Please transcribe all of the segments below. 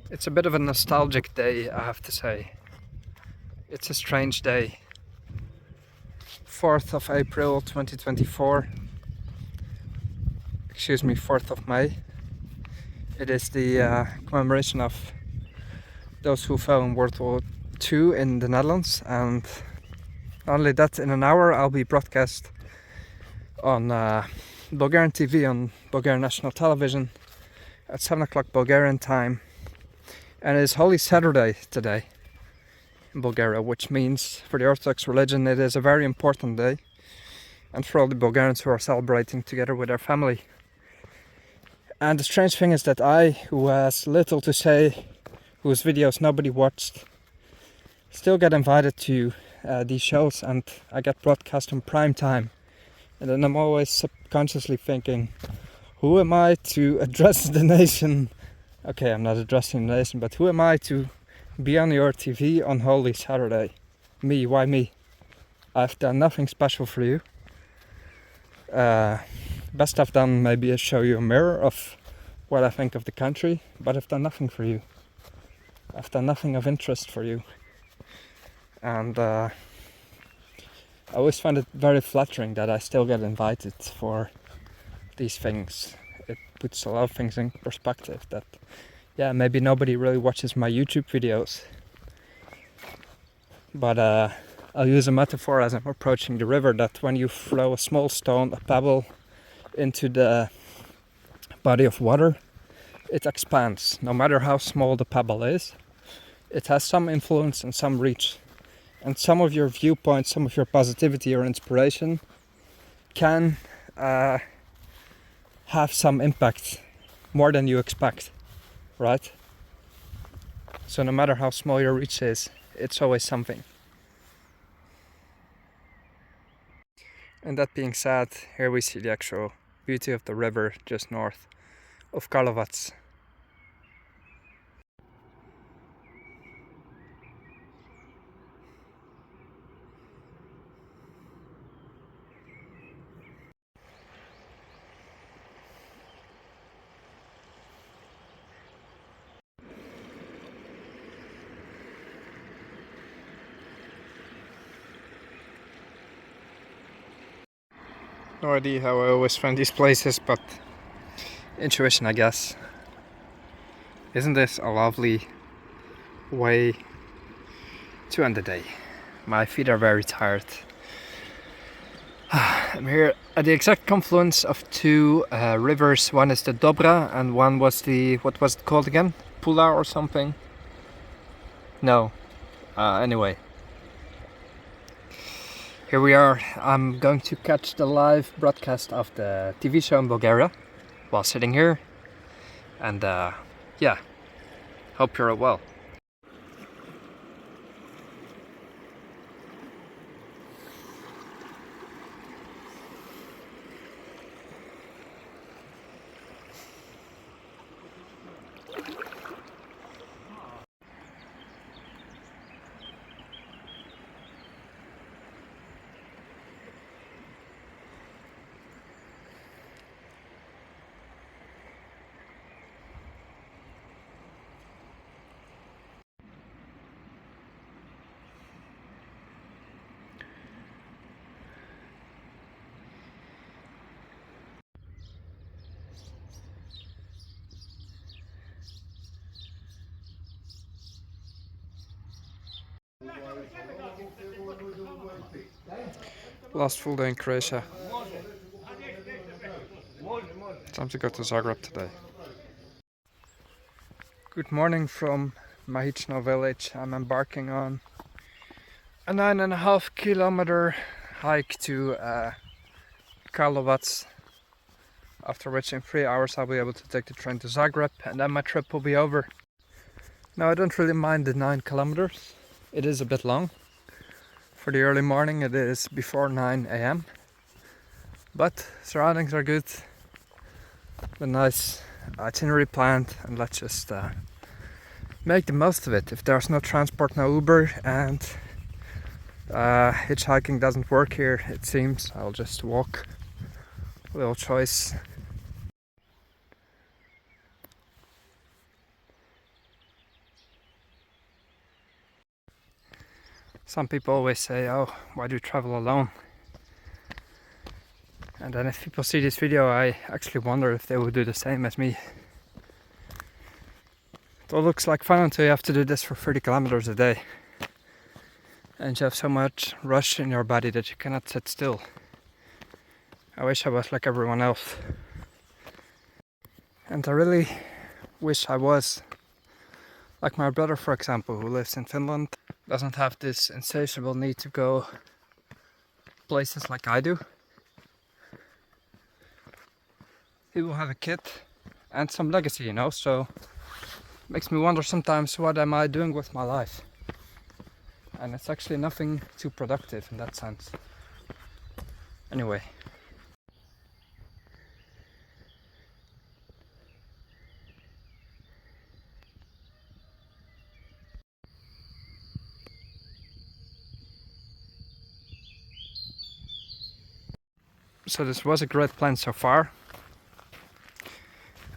It's a bit of a nostalgic day, I have to say. It's a strange day. 4th of April 2024. Excuse me, 4th of May. It is the commemoration of those who fell in World War II in the Netherlands, and not only that, in an hour I'll be broadcast on Bulgarian TV, on Bulgarian national television at 7 o'clock Bulgarian time. And it is Holy Saturday today in Bulgaria, which means for the Orthodox religion it is a very important day, and for all the Bulgarians who are celebrating together with their family. And the strange thing is that I, who has little to say, whose videos nobody watched, still get invited to these shows, and I get broadcast on prime time. And then I'm always subconsciously thinking, who am I to address the nation? Okay, I'm not addressing the nation, but who am I to be on your TV on Holy Saturday? Me, why me? I've done nothing special for you. Best I've done maybe is show you a mirror of what I think of the country, but I've done nothing for you. I've done nothing of interest for you. And I always find it very flattering that I still get invited for these things. It puts a lot of things in perspective, that yeah, maybe nobody really watches my YouTube videos, but I'll use a metaphor as I'm approaching the river, that when you throw a small stone, a pebble, into the body of water, it expands. No matter how small the pebble is, it has some influence and some reach. And some of your viewpoints, some of your positivity or inspiration can have some impact, more than you expect, right? So no matter how small your reach is, it's always something. And that being said, here we see the actual beauty of the river just north of Karlovac. No idea how I always find these places, but intuition, I guess. Isn't this a lovely way to end the day? My feet are very tired. I'm here at the exact confluence of two rivers. One is the Dobra and one was the, what was it called again? Pula or something? No. Anyway. Here we are. I'm going to catch the live broadcast of the TV show in Bulgaria while sitting here. And yeah, hope you're well. Last full day in Croatia. Time to go to Zagreb today. Good morning from Mahichno village. I'm embarking on a 9.5 kilometer hike to Karlovac, after which in 3 hours I'll be able to take the train to Zagreb, and then my trip will be over. Now, I don't really mind the 9 kilometers. It is a bit long. For the early morning it is before 9 a.m. But surroundings are good. A nice itinerary planned, and let's just make the most of it. If there's no transport, no Uber, and hitchhiking doesn't work here, it seems, I'll just walk. Little choice. Some people always say, oh, why do you travel alone? And then if people see this video, I actually wonder if they would do the same as me. It all looks like fun until you have to do this for 30 kilometers a day. And you have so much rush in your body that you cannot sit still. I wish I was like everyone else. And I really wish I was. Like my brother, for example, who lives in Finland, doesn't have this insatiable need to go places like I do. He will have a kid and some legacy, you know, so makes me wonder sometimes, what am I doing with my life? And it's actually nothing too productive in that sense. Anyway. So this was a great plan so far.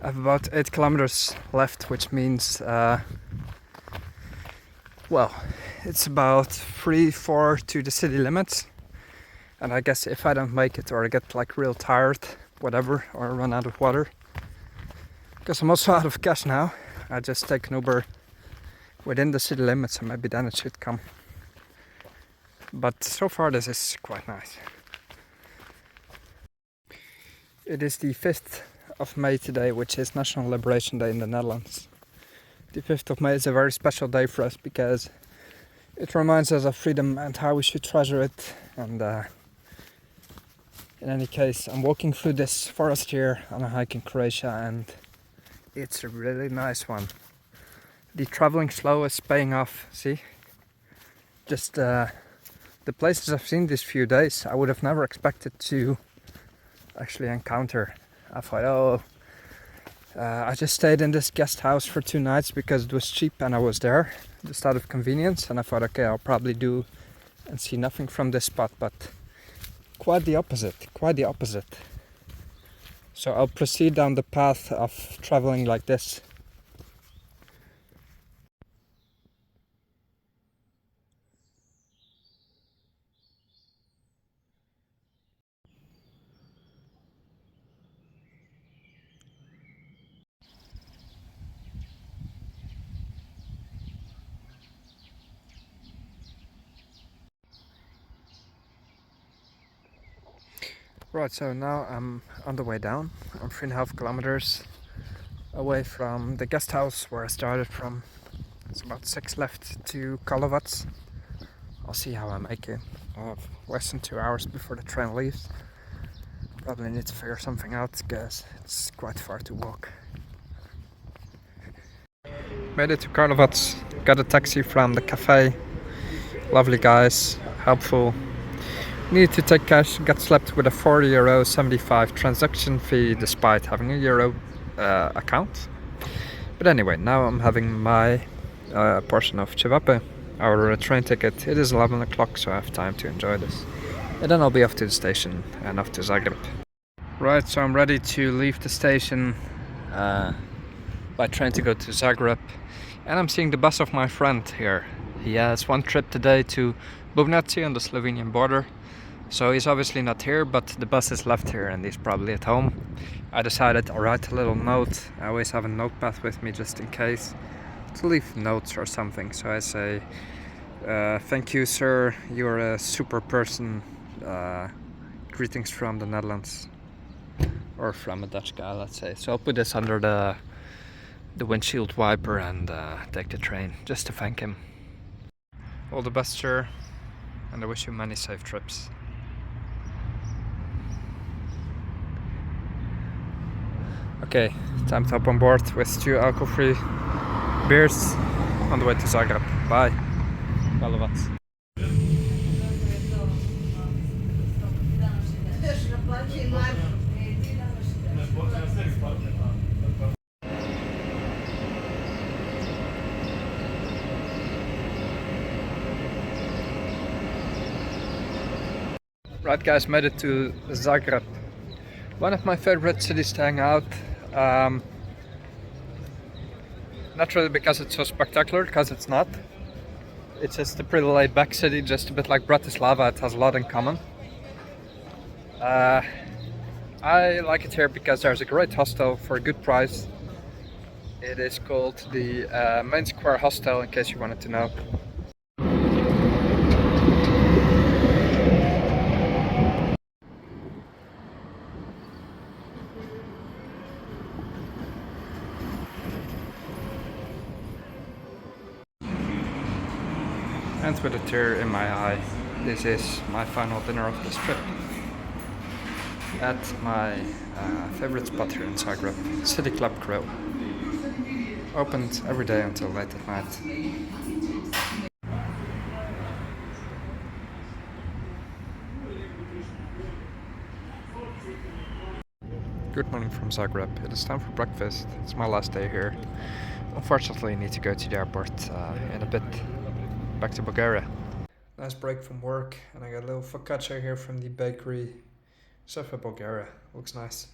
I have about 8 kilometers left, which means, well, it's about 3-4 to the city limits. And I guess if I don't make it, or I get like real tired, whatever, or run out of water, because I'm also out of cash now, I just take an Uber within the city limits and maybe then it should come. But so far this is quite nice. It is the 5th of May today, which is National Liberation Day in the Netherlands. The 5th of May is a very special day for us because it reminds us of freedom and how we should treasure it. And in any case, I'm walking through this forest here on a hike in Croatia, and it's a really nice one. The traveling slow is paying off, see? Just the places I've seen these few days, I would have never expected to actually encounter. I thought, oh, I just stayed in this guest house for 2 nights because it was cheap and I was there, just out of convenience, and I thought, okay, I'll probably do and see nothing from this spot, but quite the opposite. So I'll proceed down the path of traveling like this. Right, so now I'm on the way down. I'm 3.5 kilometers away from the guest house where I started from. It's about 6 left to Karlovac. I'll see how I make it. I have less than 2 hours before the train leaves. Probably need to figure something out because it's quite far to walk. Made it to Karlovac, got a taxi from the cafe. Lovely guys, helpful. Needed to take cash, got slapped with a €4.75 transaction fee despite having a euro account. But anyway, now I'm having my portion of cevape, our train ticket. It is 11 o'clock, so I have time to enjoy this. And then I'll be off to the station and off to Zagreb. Right, so I'm ready to leave the station by train to go to Zagreb. And I'm seeing the bus of my friend here. He has one trip today to Bubnaci on the Slovenian border. So he's obviously not here, but the bus is left here and he's probably at home. I decided I'll write a little note. I always have a notepad with me just in case, to leave notes or something. So I say, thank you sir, you're a super person. Greetings from the Netherlands. Or from a Dutch guy, let's say. So I'll put this under the windshield wiper and take the train just to thank him. All the best sir, and I wish you many safe trips. Okay, time to hop on board with 2 alcohol-free beers on the way to Zagreb. Bye. Karlovac. Right guys, made it to Zagreb. One of my favorite cities to hang out. Not really because it's so spectacular, because it's not. It's just a pretty laid back city, just a bit like Bratislava. It has a lot in common. I like it here because there's a great hostel for a good price. It is called the Main Square Hostel, in case you wanted to know. And with a tear in my eye, this is my final dinner of this trip. At my favorite spot here in Zagreb, City Club Grill. Opened every day until late at night. Good morning from Zagreb. It is time for breakfast. It's my last day here. Unfortunately, I need to go to the airport in a bit. Back to Bulgaria. Nice break from work, and I got a little focaccia here from the bakery. Sofia, Bulgaria. Looks nice.